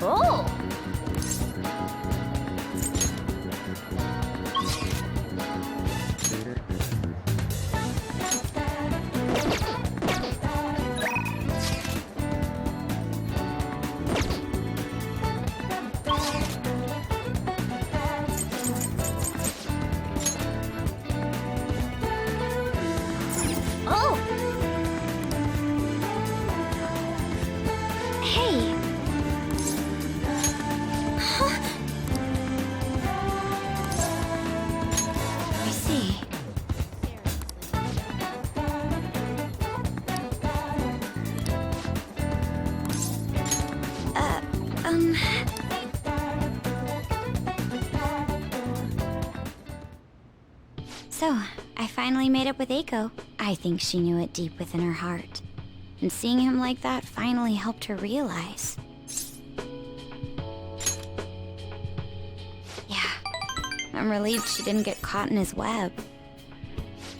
Oh! Oh! Hey! Huh? I see. Uh, um... So, I finally made up with HO. I think she knew it deep within her heart. And seeing him like that finally helped her realize. Yeah, I'm relieved she didn't get caught in his web.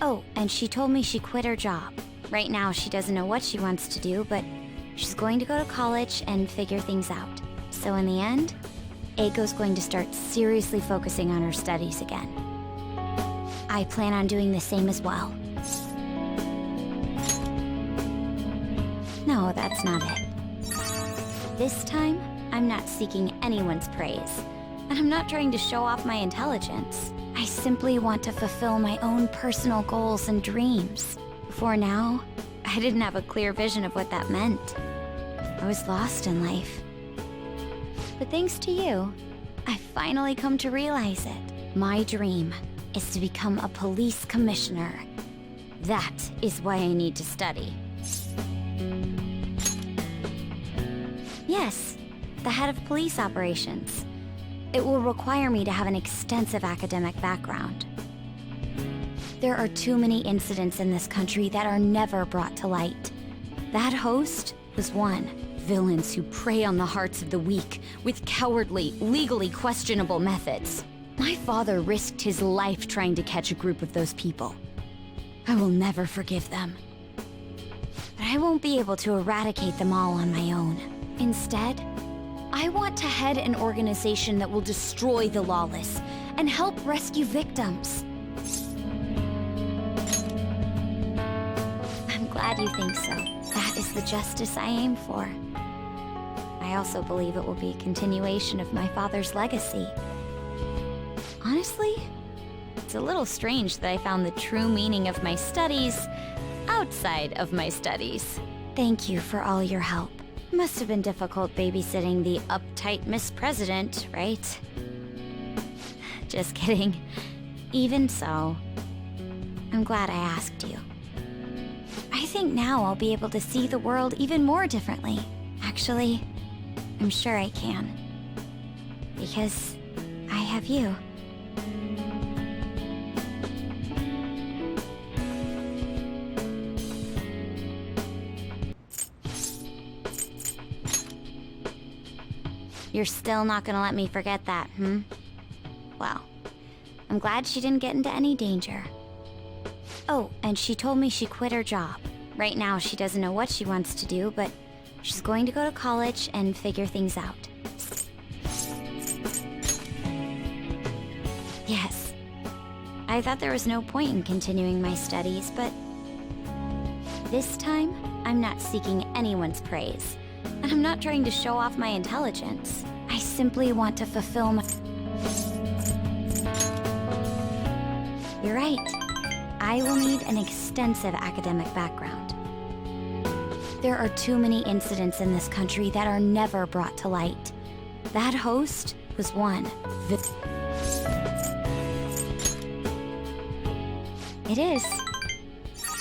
Oh, and she told me she quit her job. Right now she doesn't know what she wants to do, but she's going to go to college and figure things out. So in the end, HO's going to start seriously focusing on her studies again. I plan on doing the same as well. No, that's not it. This time, I'm not seeking anyone's praise, and I'm not trying to show off my intelligence. I simply want to fulfill my own personal goals and dreams. Before now, I didn't have a clear vision of what that meant. I was lost in life. But thanks to you, I finally come to realize it. My dream is to become a police commissioner. That is why I need to study. Yes, the head of police operations. It will require me to have an extensive academic background. There are too many incidents in this country that are never brought to light. That host was one. Villains who prey on the hearts of the weak with cowardly, legally questionable methods. My father risked his life trying to catch a group of those people. I will never forgive them. But I won't be able to eradicate them all on my own. Instead, I want to head an organization that will destroy the lawless and help rescue victims. I'm glad you think so. That is the justice I aim for. I also believe it will be a continuation of my father's legacy. Honestly, it's a little strange that I found the true meaning of my studies outside of my studies. Thank you for all your help. Must have been difficult babysitting the uptight Miss President, right? Just kidding. Even so, I'm glad I asked you. I think now I'll be able to see the world even more differently. Actually, I'm sure I can. Because I have you. You're still not gonna let me forget that, hmm? Well, I'm glad she didn't get into any danger. Oh, and she told me she quit her job. Right now she doesn't know what she wants to do, but she's going to go to college and figure things out. Yes. I thought there was no point in continuing my studies, but this time, I'm not seeking anyone's praise. And I'm not trying to show off my intelligence. I simply want to fulfill my... You're right. I will need an extensive academic background. There are too many incidents in this country that are never brought to light. That host was one. It is.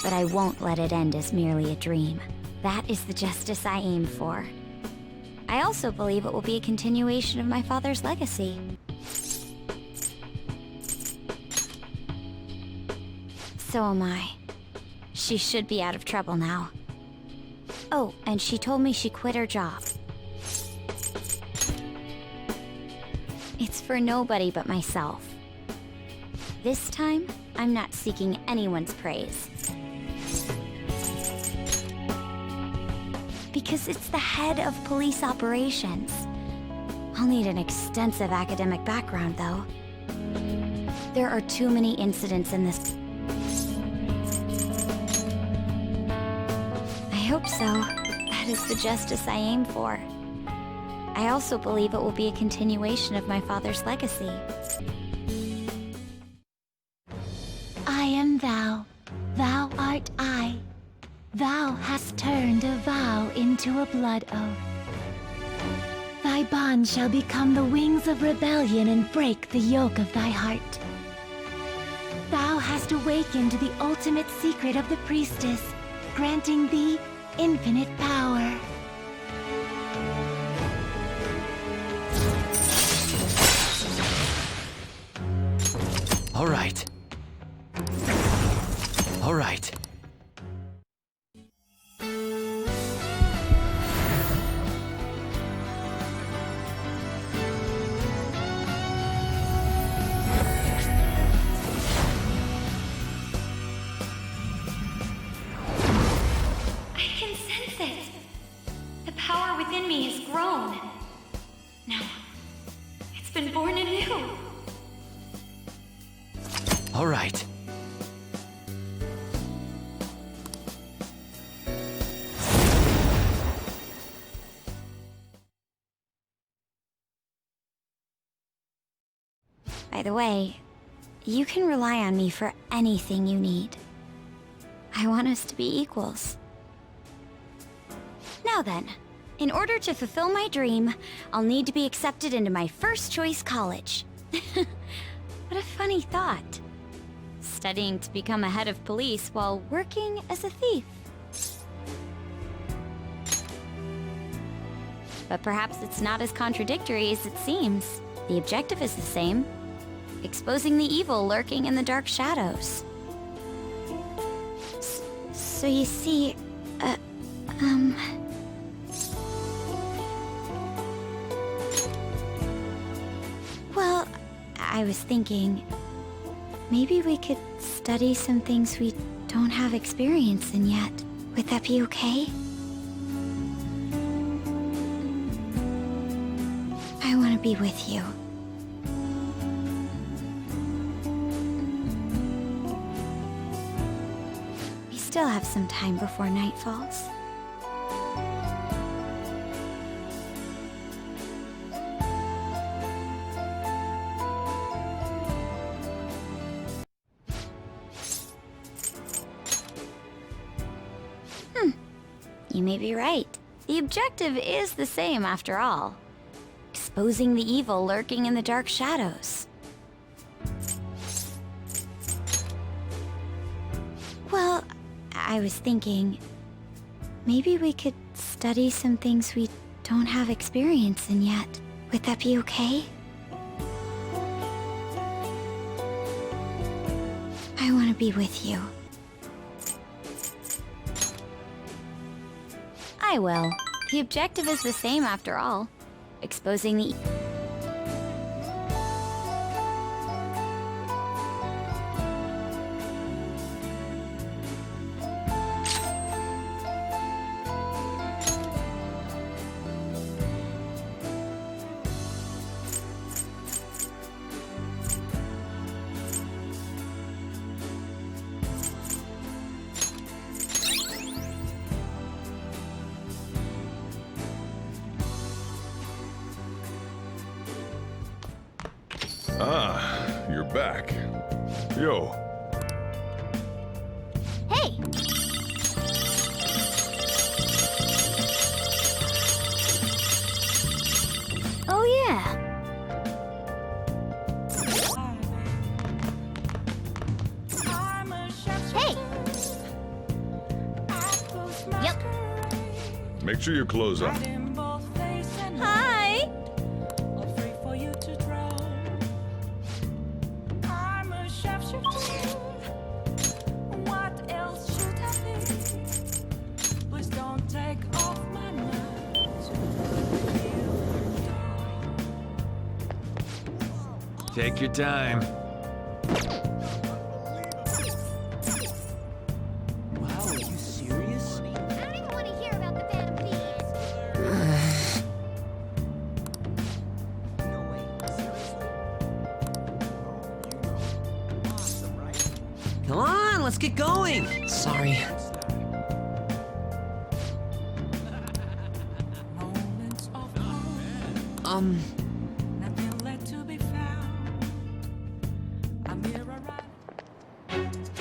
But I won't let it end as merely a dream. That is the justice I aim for. I also believe it will be a continuation of my father's legacy. So am I. She should be out of trouble now. Oh, and she told me she quit her job. It's for nobody but myself. This time, I'm not seeking anyone's praise. because it's the head of police operations. I'll need an extensive academic background, though. There are too many incidents in this. I hope so. That is the justice I aim for. I also believe it will be a continuation of my father's legacy. I am thou. Thou art I. Thou hast turned a vow into a blood oath. Thy bond shall become the wings of rebellion and break the yoke of thy heart. Thou hast awakened the ultimate secret of the Priestess, granting thee infinite power. All right. All right. Within me has grown. Now, it's been born anew. All right. By the way, you can rely on me for anything you need. I want us to be equals. Now then. In order to fulfill my dream, I'll need to be accepted into my first choice college. What a funny thought. Studying to become a head of police while working as a thief. But perhaps it's not as contradictory as it seems. The objective is the same. Exposing the evil lurking in the dark shadows. So you see, Well, I was thinking, maybe we could study some things we don't have experience in yet. Would that be okay? I want to be with you. We still have some time before night falls. You may be right. The objective is the same after all. Exposing the evil lurking in the dark shadows. Well, I was thinking, maybe we could study some things we don't have experience in yet. Would that be okay? I want to be with you. I will. The objective is the same after all. Exposing the... Ah, you're back. Yo. Hey! Oh, yeah. Hey! Yep. Make sure your clothes on. Hi! Take your time. Wow, are you serious? I don't even want to hear about the Phantom Thieves. let's get going. Sorry.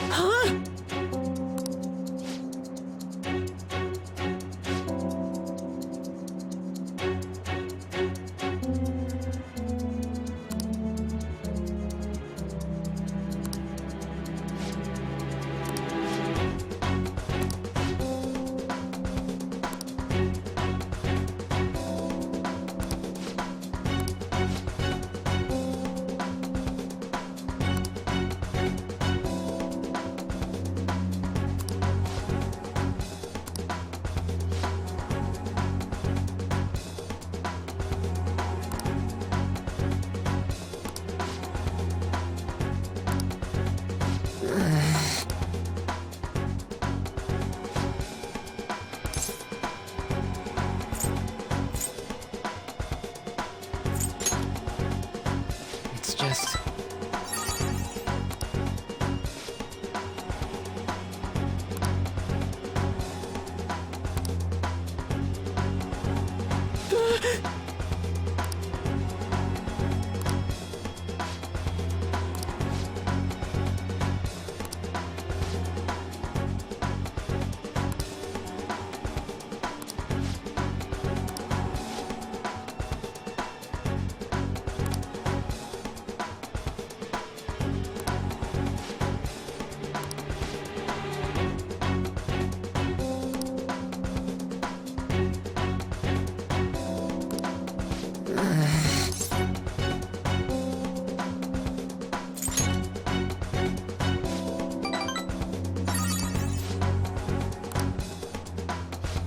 Huh? It's just...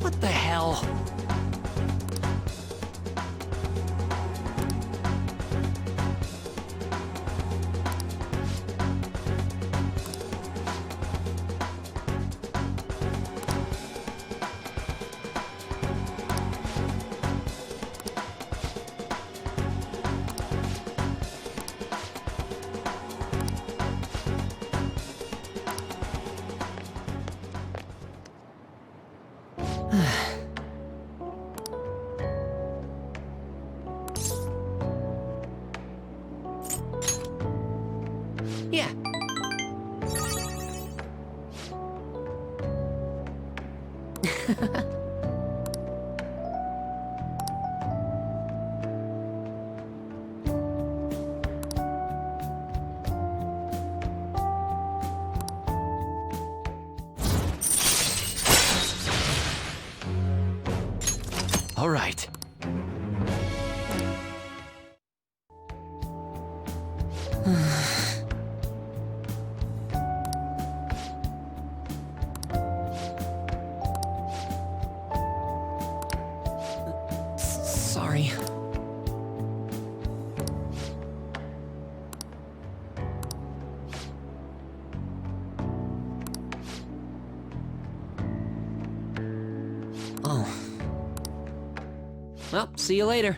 What the hell? Yeah. All right. Sorry. Oh. Well, see you later.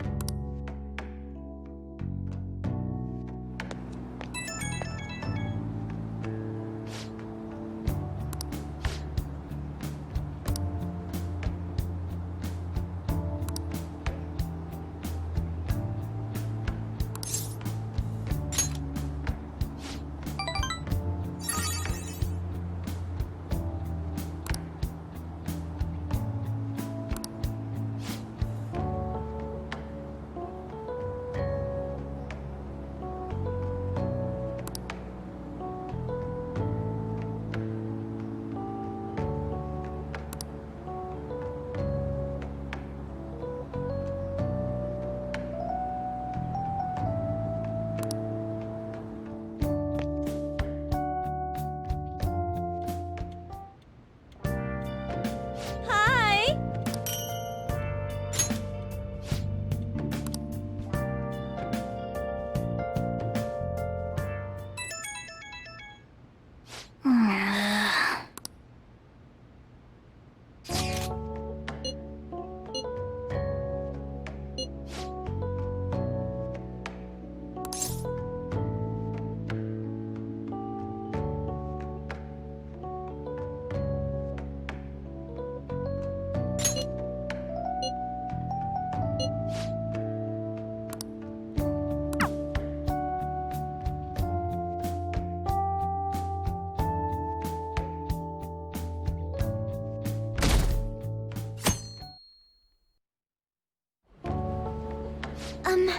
Um...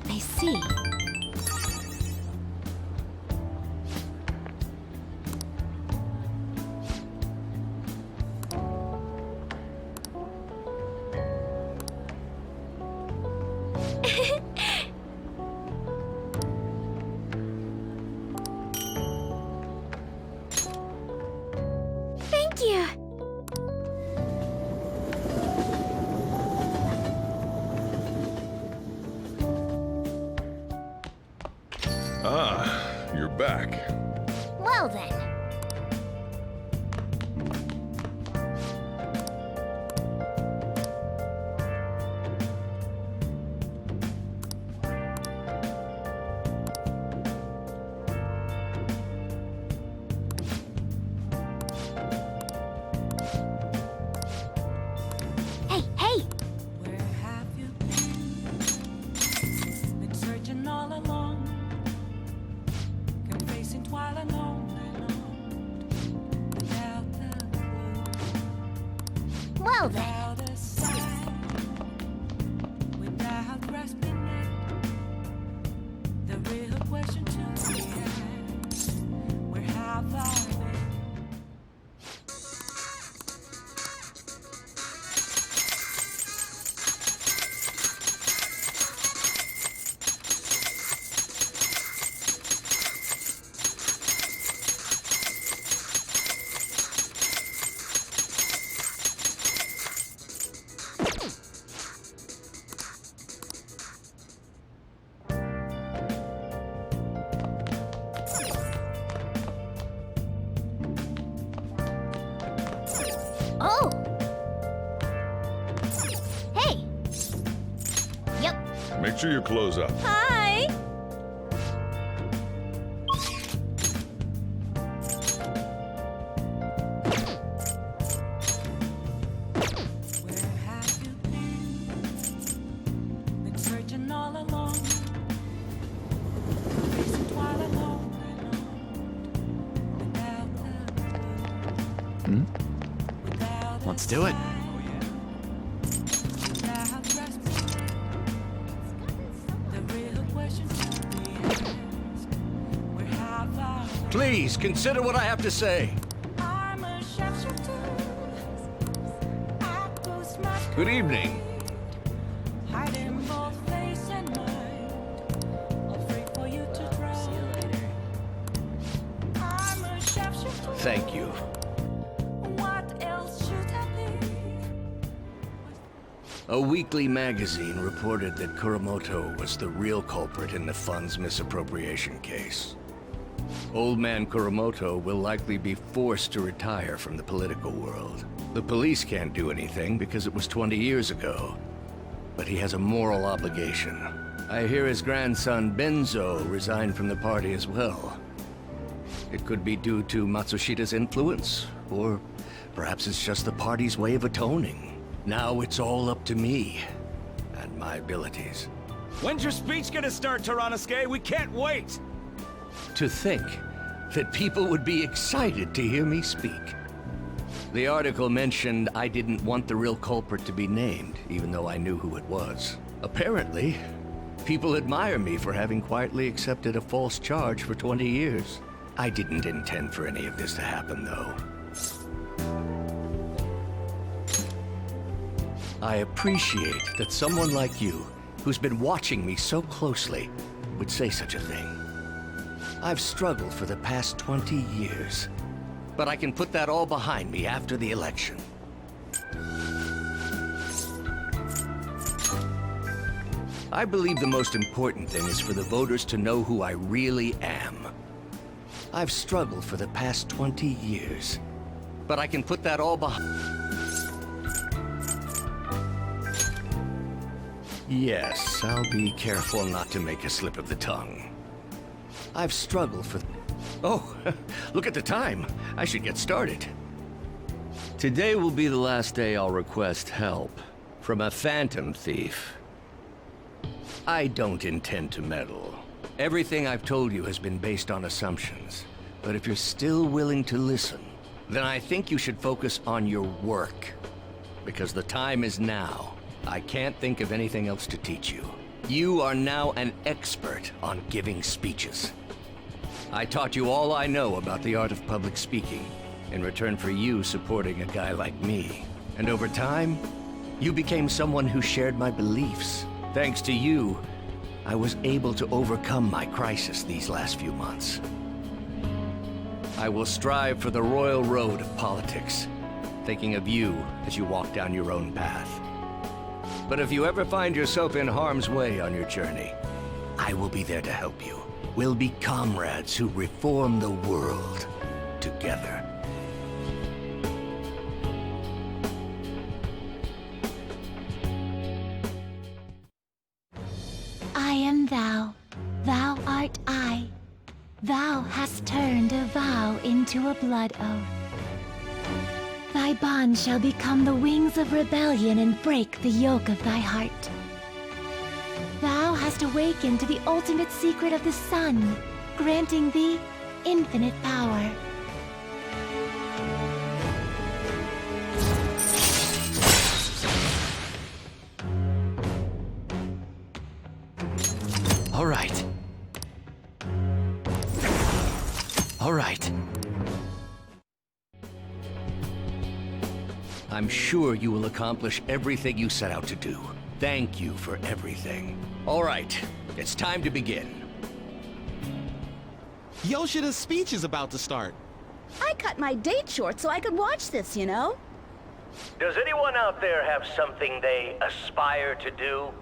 I see. Thank you. Ah, you're back. Well then. Hey, hey! Where have you been? Been searching all along, confessing while alone without the clue, Well then. without a sign, without grasping it. The real question to me is, where have I been? Oh! Hey! Yep. Make sure you close up. Hi! Where have you been? Been searching all along, facing while alone without the clue, without a Let's do it. sign, without grasping it. The real question to me is, where have I been? Please, consider what I have to say. I'm a sharpshooter. I close my Good evening. hiding both face and mind, afraid for you to drown. See you later. I'm a sharpshooter. Thank you. What else should I be? A weekly magazine reported that Kuramoto was the real culprit in the fund's misappropriation case. Old man Kuramoto will likely be forced to retire from the political world. The police can't do anything because it was 20 years ago. But he has a moral obligation. I hear his grandson Benzo resigned from the party as well. It could be due to Matsushida's influence, or perhaps it's just the party's way of atoning. Now it's all up to me and my abilities. When's your speech gonna start, Tyranosuke? We can't wait! To think that people would be excited to hear me speak. The article mentioned I didn't want the real culprit to be named, even though I knew who it was. Apparently, People admire me for having quietly accepted a false charge for 20 years. I didn't intend for any of this to happen, though. I appreciate that someone like you, who's been watching me so closely, would say such a thing. I've struggled for the past 20 years, but I can put that all behind me after the election. I believe the most important thing is for the voters to know who I really am. I've struggled for the past 20 years, but I can put that all behind. Yes, I'll be careful not to make a slip of the tongue. I've struggled for... Oh, look at the time. I should get started. Today will be the last day I'll request help from a phantom thief. I don't intend to meddle. Everything I've told you has been based on assumptions. But if you're still willing to listen, then I think you should focus on your work. Because the time is now. I can't think of anything else to teach you. You are now an expert on giving speeches. I taught you all I know about the art of public speaking, in return for you supporting a guy like me. And over time, you became someone who shared my beliefs. Thanks to you, I was able to overcome my crisis these last few months. I will strive for the royal road of politics, thinking of you as you walk down your own path. But if you ever find yourself in harm's way on your journey, I will be there to help you. We'll be comrades who reform the world together. I am thou, thou art I. Thou hast turned a vow into a blood oath. Thy bond shall become the wings of rebellion and break the yoke of thy heart. Thou hast awakened to the ultimate secret of the sun, granting thee infinite power. All right. All right. I'm sure you will accomplish everything you set out to do. Thank you for everything. All right, it's time to begin. Yoshida's speech is about to start. I cut my date short so I could watch this, you know? Does anyone out there have something they aspire to do?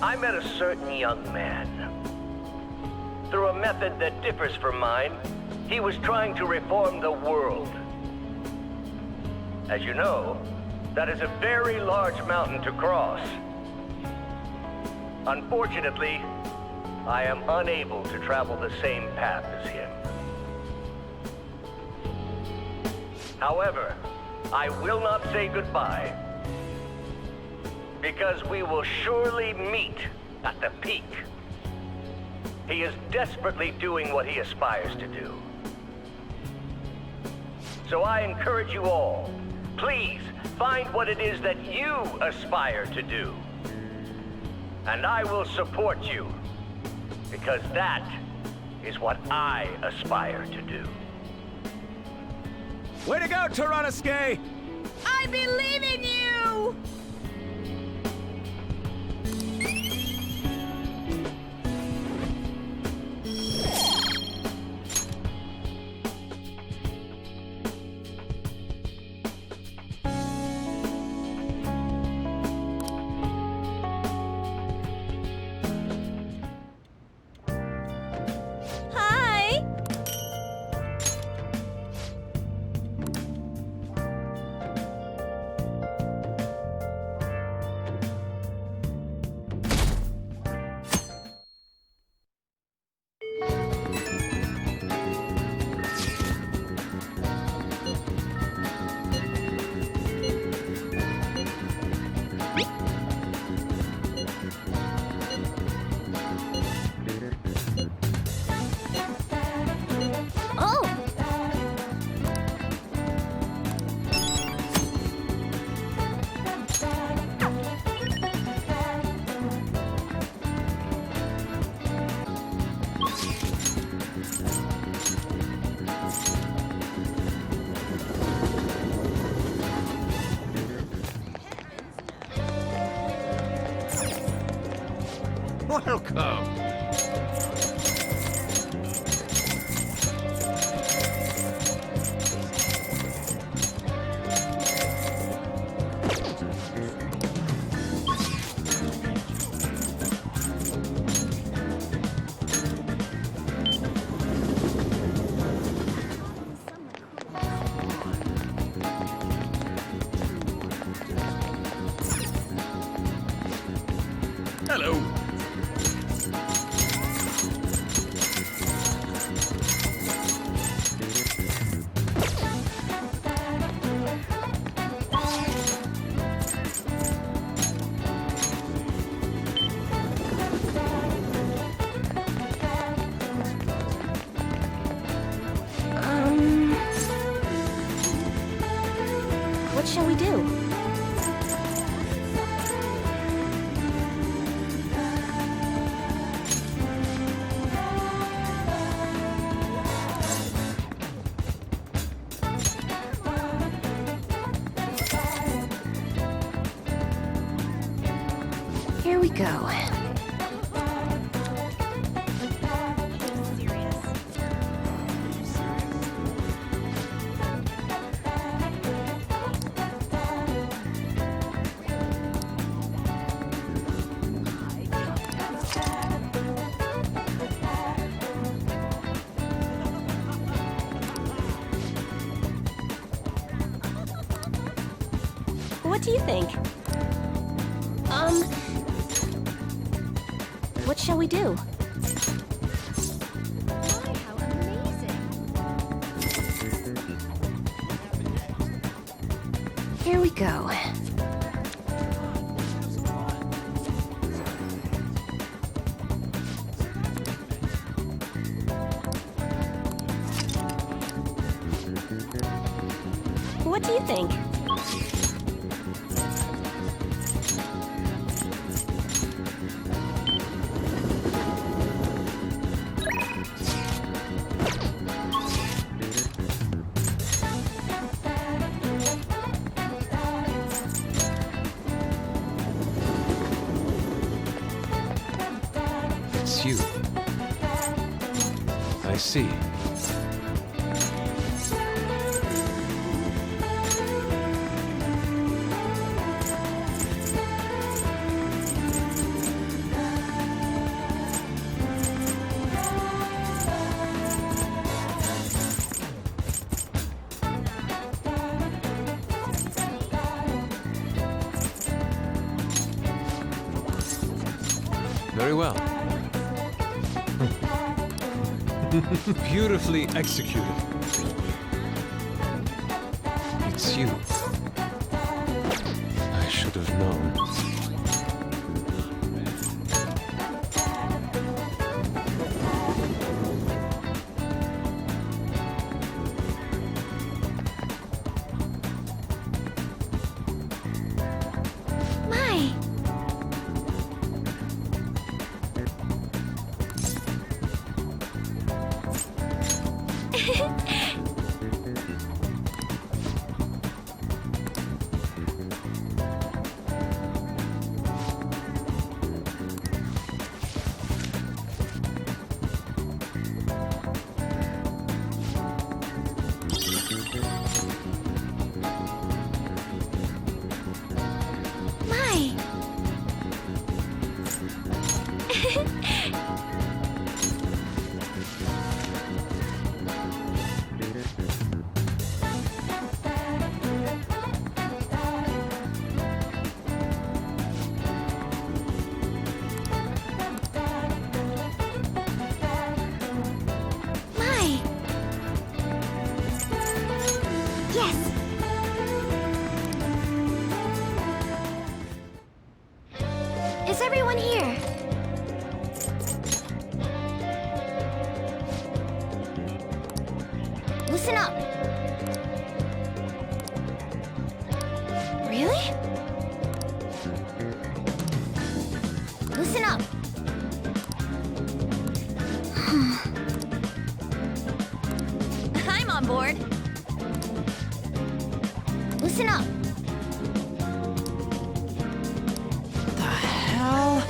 I met a certain young man. Through a method that differs from mine, he was trying to reform the world. As you know, that is a very large mountain to cross. Unfortunately, I am unable to travel the same path as him. However, I will not say goodbye, because we will surely meet at the peak. He is desperately doing what he aspires to do. So I encourage you all, please find what it is that you aspire to do. And I will support you, because that is what I aspire to do. Way to go, Tyrannosuke! I believe in you! Hi! Welcome. Hello. What shall we do? Here we go. What do you think? What shall we do? How amazing! Here we go. What do you think? It's you. I see. Very well. Beautifully executed. It's you. I should have known. My! My! My! Yes! Is everyone here? Listen up. Really? Listen up. I'm on board. Listen up. The hell?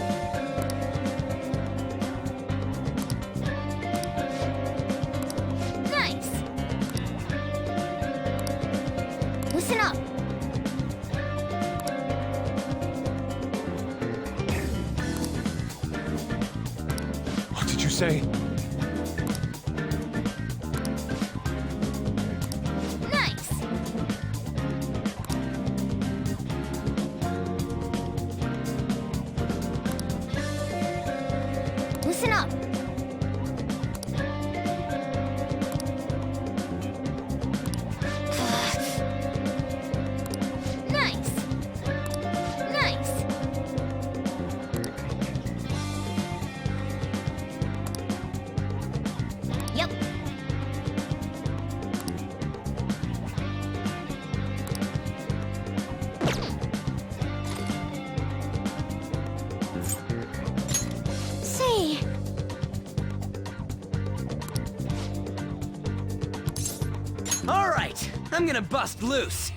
say? Nice! Listen up! Nice! Nice! Yep. Say, All right, I'm gonna bust loose.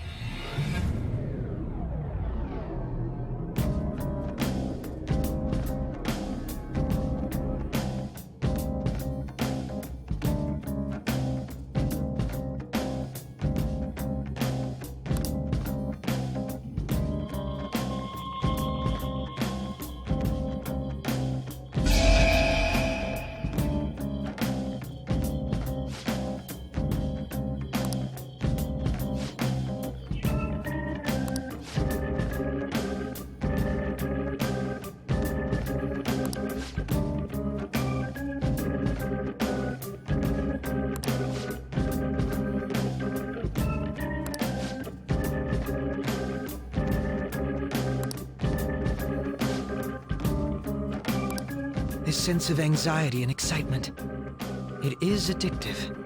This sense of anxiety and excitement. It is addictive.